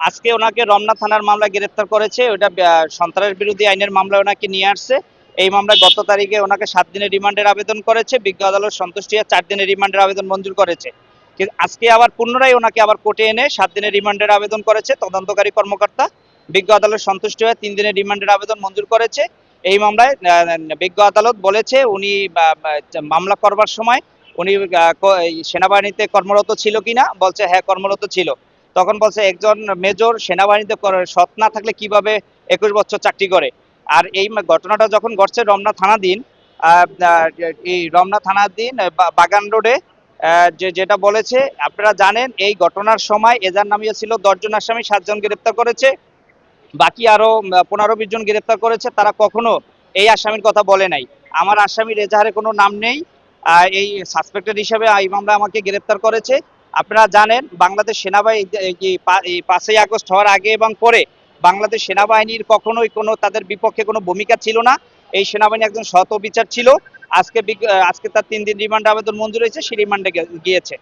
আজকে ওনাকে রমনা থানার মামলায় গ্রেফতার করেছে। ওটা সন্ত্রাস বিরোধী আইনের মামলায় ওনাকে নিয়ে আসছে। এই মামলায় গত তারিখে ওনাকে 7 দিনের রিমান্ডের আবেদন করেছে। বিজ্ঞ আদালত সন্তুষ্টি হয়ে 4 দিনের রিমান্ডের আবেদন মঞ্জুর করেছে। কিন্তু আজকে আবার পুনরায় ওনাকে আবার কোর্টে এনে 7 দিনের রিমান্ডের আবেদন করেছে তদন্তকারী কর্মকর্তা। বিজ্ঞ আদালত সন্তুষ্ট হয়ে 3 দিনের রিমান্ডের আবেদন মঞ্জুর করেছে। এই মামলায় বিজ্ঞ আদালত বলেছে উনি মামলা করবার সময় উনি সেনাবাহিনীতে কর্মরত ছিল কিনা, বলছে হ্যাঁ কর্মরত ছিল। তখন বলছে একজন মেজর সেনাবাহিনীতে সৎ না থাকলে কিভাবে 21 বছর চাকরি করে। আর এই ঘটনাটা যখন ঘটছে রমনা থানাধীন, এই রমনা থানাধীন বাগান রোডে, যেটা বলেছে আপনারা জানেন এই ঘটনার সময় এজার নামিয়ে ছিল 10 জন আসামি, 7 জন গ্রেপ্তার করেছে, বাকি আরো 15-20 জন গ্রেপ্তার করেছে। তারা কখনো এই আসামির কথা বলে নাই। আমার আসামির এজাহারে কোনো নাম নেই। এই সাসপেক্টেড হিসেবে এই মামলা আমাকে গ্রেপ্তার করেছে। আপনারা জানেন বাংলাদেশ সেনাবাহিনী এই 5ই আগস্ট হওয়ার আগে এবং পরে বাংলাদেশ সেনাবাহিনীর কখনোই কোনো তাদের বিপক্ষে কোনো ভূমিকা ছিল না। এই সেনাবাহিনী একজন সৎ বিচার ছিল। আজকে আজকে তার 3 দিন রিমান্ড আবেদন মঞ্জুর হয়েছে, সে রিমান্ডে গিয়েছে।